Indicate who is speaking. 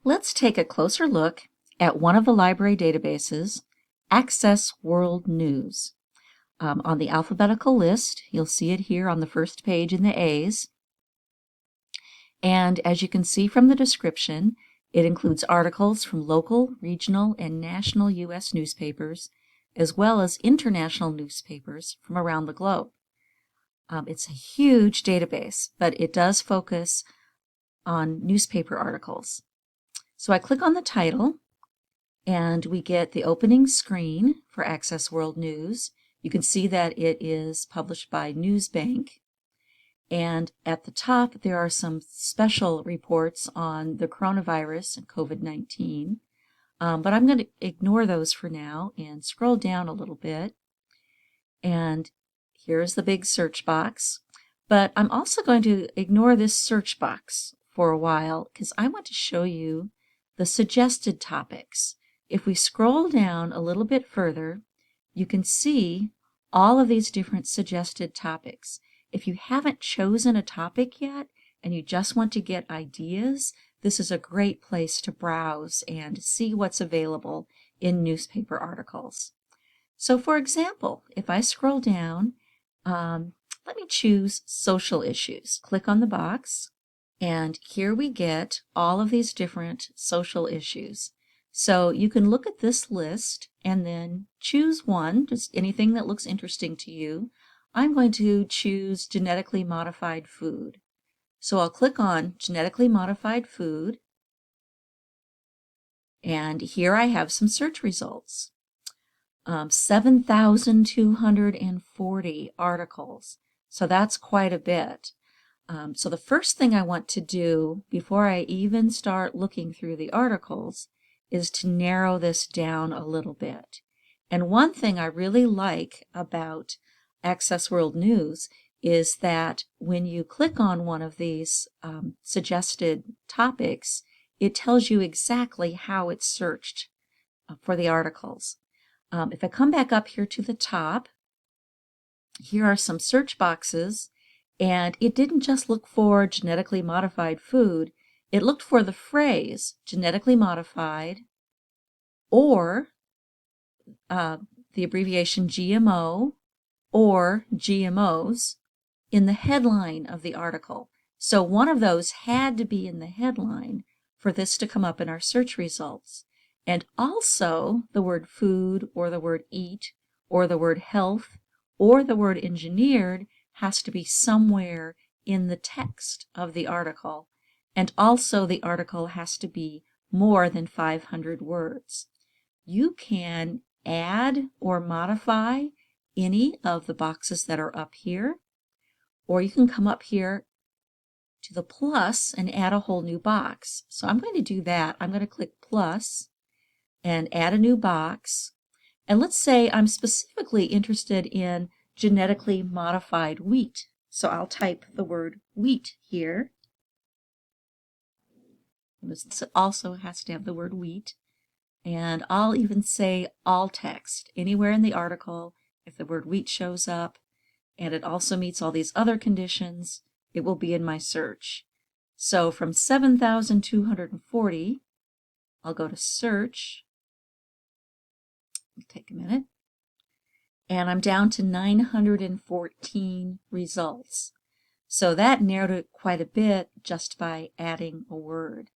Speaker 1: Let's take a closer look at one of the library databases, Access World News. On the alphabetical list, you'll see it here on the first page in the A's. And as you can see from the description, it includes articles from local, regional, and national U.S. newspapers, as well as international newspapers from around the globe. It's a huge database, but it does focus on newspaper articles. So I click on the title, and we get the opening screen for Access World News. You can see that it is published by Newsbank. And at the top, there are some special reports on the coronavirus and COVID-19. But I'm going to ignore those for now and scroll down a little bit. And here's the big search box. But I'm also going to ignore this search box for a while because I want to show you the suggested topics. If we scroll down a little bit further, you can see all of these different suggested topics. If you haven't chosen a topic yet and you just want to get ideas, this is a great place to browse and see what's available in newspaper articles. So for example, if I scroll down, let me choose social issues. Click on the box, and here we get all of these different social issues. So you can look at this list and then choose one, just anything that looks interesting to you. I'm going to choose genetically modified food. So I'll click on genetically modified food, and here I have some search results. 7,240 articles. So that's quite a bit. So the first thing I want to do before I even start looking through the articles is to narrow this down a little bit. And one thing I really like about Access World News is that when you click on one of these suggested topics, it tells you exactly how it's searched for the articles. If I come back up here to the top, here are some search boxes, and it didn't just look for genetically modified food, it looked for the phrase genetically modified or the abbreviation GMO or GMOs in the headline of the article. So one of those had to be in the headline for this to come up in our search results. And also the word food or the word eat or the word health or the word engineered has to be somewhere in the text of the article. And also the article has to be more than 500 words. You can add or modify any of the boxes that are up here, or you can come up here to the plus and add a whole new box. So I'm going to do that. I'm going to click plus and add a new box. And let's say I'm specifically interested in genetically modified wheat. So I'll type the word wheat here. This also has to have the word wheat. And I'll even say all text. Anywhere in the article, if the word wheat shows up, and it also meets all these other conditions, it will be in my search. So from 7,240, I'll go to search. It'll take a minute. And I'm down to 914 results. So that narrowed it quite a bit just by adding a word.